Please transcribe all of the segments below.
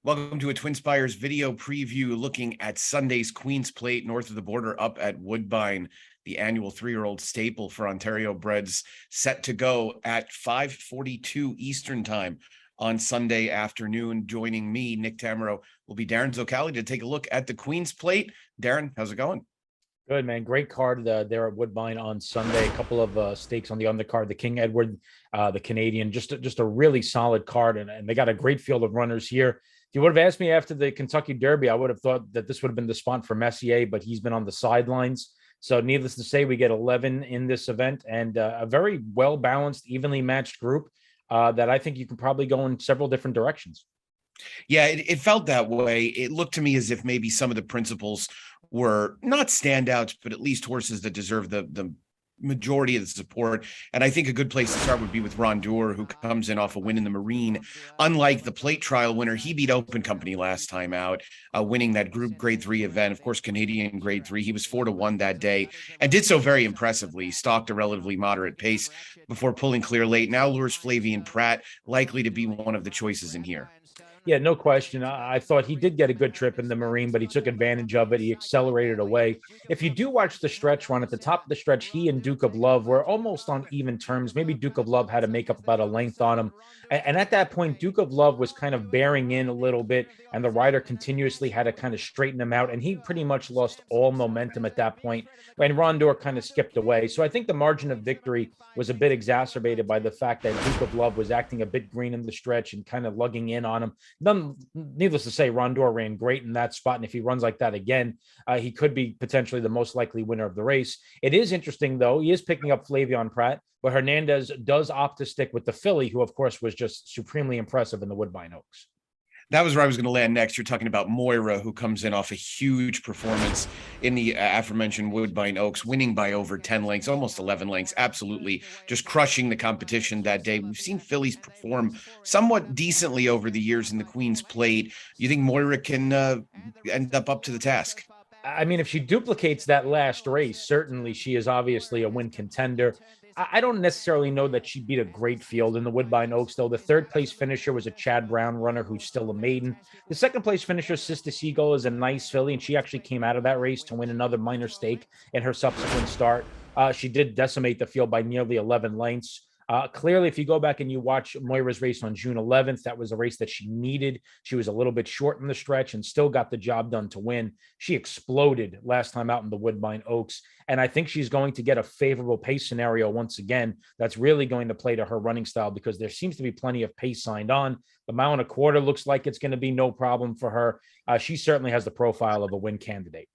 Welcome to a TwinSpires video preview looking at Sunday's Queen's Plate north of the border up at Woodbine, the annual three-year-old staple for Ontario breds, set to go at 5:42 Eastern time on Sunday afternoon. Joining me, Nick Tammaro, will be Darin Zoccali to take a look at the Queen's Plate. Darin, how's it going? Good, man. Great card there at Woodbine on Sunday. A couple of stakes on the undercard. The King Edward, the Canadian, just a really solid card, and they got a great field of runners here. If you would have asked me after the Kentucky Derby, I would have thought that this would have been the spot for Messier, but he's been on the sidelines. So needless to say, we get 11 in this event and a very well-balanced, evenly matched group that I think you can probably go in several different directions. Yeah, it felt that way. It looked to me as if maybe some of the principles were not standouts, but at least horses that deserve the majority of the support. And I think a good place to start would be with Rondor, who comes in off a win in the Marine. Unlike the plate trial winner, he beat Open Company last time out, winning that group grade 3 event. Of course, Canadian grade 3. He was 4-1 that day and did so very impressively, stalked a relatively moderate pace before pulling clear late. Now lures Flavien Prat, likely to be one of the choices in here. Yeah, no question. I thought he did get a good trip in the Marine, but he took advantage of it. He accelerated away. If you do watch the stretch run, at the top of the stretch, he and Duke of Love were almost on even terms. Maybe Duke of Love had to make up about a length on him. And at that point, Duke of Love was kind of bearing in a little bit, and the rider continuously had to kind of straighten him out. And he pretty much lost all momentum at that point. And Rondor kind of skipped away. So I think the margin of victory was a bit exacerbated by the fact that Duke of Love was acting a bit green in the stretch and kind of lugging in on him. Needless to say, Rondor ran great in that spot, and if he runs like that again, he could be potentially the most likely winner of the race. It is interesting, though. He is picking up Flavien Prat, but Hernandez does opt to stick with the filly, who, of course, was just supremely impressive in the Woodbine Oaks. That was where I was going to land next. You're talking about Moira, who comes in off a huge performance in the aforementioned Woodbine Oaks, winning by over 10 lengths, almost 11 lengths, absolutely just crushing the competition that day. We've seen fillies perform somewhat decently over the years in the Queen's Plate. You think Moira can end up to the task? I mean, if she duplicates that last race, certainly she is obviously a win contender. I don't necessarily know that she beat a great field in the Woodbine Oaks, though. The third place finisher was a Chad Brown runner who's still a maiden. The second place finisher, Sister Seagull, is a nice filly, and she actually came out of that race to win another minor stake in her subsequent start. She did decimate the field by nearly 11 lengths. Clearly, if you go back and you watch Moira's race on June 11th, that was a race that she needed. She was a little bit short in the stretch and still got the job done to win. She exploded last time out in the Woodbine Oaks. And I think she's going to get a favorable pace scenario once again. That's really going to play to her running style because there seems to be plenty of pace signed on. The 1.25 miles looks like it's going to be no problem for her. She certainly has the profile of a win candidate.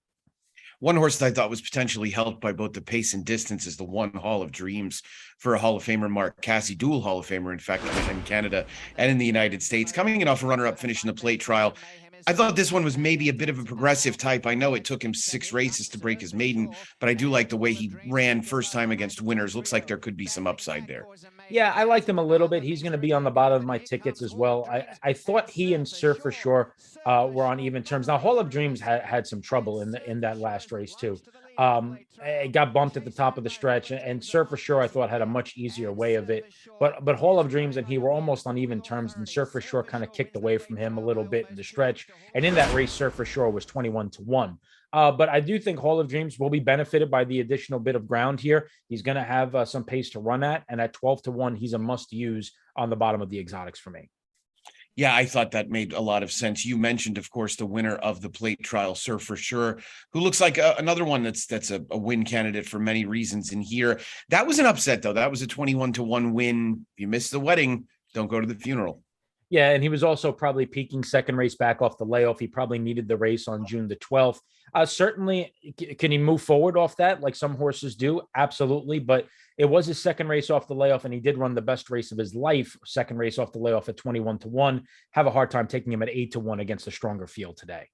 One horse that I thought was potentially helped by both the pace and distance is the One Hall of Dreams for a Hall of Famer, Mark Casse, dual Hall of Famer, in fact, in Canada and in the United States, coming in off a runner-up finish in the plate trial. I thought this one was maybe a bit of a progressive type. I know it took him 6 races to break his maiden, but I do like the way he ran first time against winners. Looks like there could be some upside there. Yeah, I liked him a little bit. He's going to be on the bottom of my tickets as well. I thought he and Surfer Shore were on even terms. Now, Hall of Dreams had some trouble in that last race too. It got bumped at the top of the stretch, and Surfer Shore I thought had a much easier way of it. But Hall of Dreams and he were almost on even terms, and Surfer Shore kind of kicked away from him a little bit in the stretch. And in that race, Surfer Shore was 21-1. But I do think Hall of Dreams will be benefited by the additional bit of ground here. He's going to have some pace to run at, and at 12-1, he's a must-use on the bottom of the exotics for me. Yeah, I thought that made a lot of sense. You mentioned, of course, the winner of the plate trial, Surfer Shore, who looks like another one that's a win candidate for many reasons in here. That was an upset, though. That was a 21-1 win. If you missed the wedding, don't go to the funeral. Yeah, and he was also probably peaking second race back off the layoff. He probably needed the race on June the 12th. Certainly, can he move forward off that like some horses do? Absolutely. But it was his second race off the layoff, and he did run the best race of his life, second race off the layoff at 21-1. Have a hard time taking him at 8-1 against a stronger field today.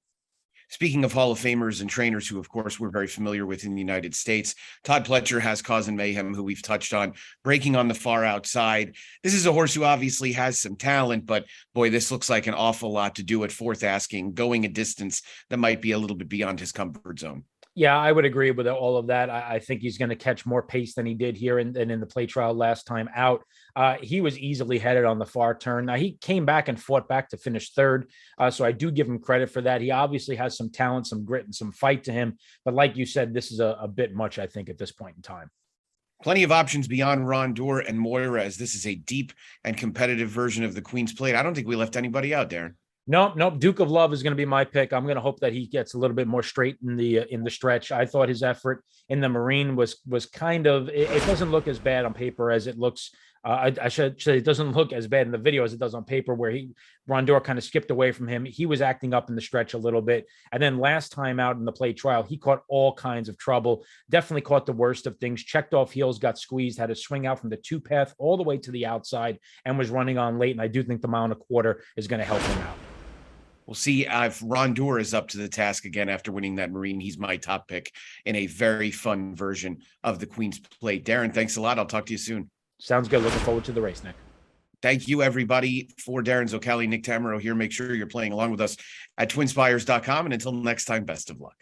Speaking of Hall of Famers and trainers who, of course, we're very familiar with in the United States, Todd Pletcher has Cause and Mayhem, who we've touched on, breaking on the far outside. This is a horse who obviously has some talent, but boy, this looks like an awful lot to do at fourth asking, going a distance that might be a little bit beyond his comfort zone. Yeah, I would agree with all of that. I think he's going to catch more pace than he did here and in the play trial last time out. He was easily headed on the far turn. Now, he came back and fought back to finish third. So I do give him credit for that. He obviously has some talent, some grit, and some fight to him. But like you said, this is a bit much, I think, at this point in time. Plenty of options beyond Rondor and Moira, as this is a deep and competitive version of the Queen's Plate. I don't think we left anybody out, Darin. Nope. Duke of Love is going to be my pick. I'm going to hope that he gets a little bit more straight in the stretch. I thought his effort in the Marine was kind of. It doesn't look as bad on paper as it looks. I should say it doesn't look as bad in the video as it does on paper, where Rondor kind of skipped away from him. He was acting up in the stretch a little bit. And then last time out in the plate trial, he caught all kinds of trouble, definitely caught the worst of things, checked off heels, got squeezed, had to swing out from the 2-path all the way to the outside and was running on late. And I do think the mile and a quarter is going to help him out. We'll see if Rondor is up to the task again after winning that Marine. He's my top pick in a very fun version of the Queen's Plate. Darin, thanks a lot. I'll talk to you soon. Sounds good. Looking forward to the race, Nick. Thank you, everybody. For Darin Zoccali, Nick Tammaro here. Make sure you're playing along with us at TwinSpires.com. And until next time, best of luck.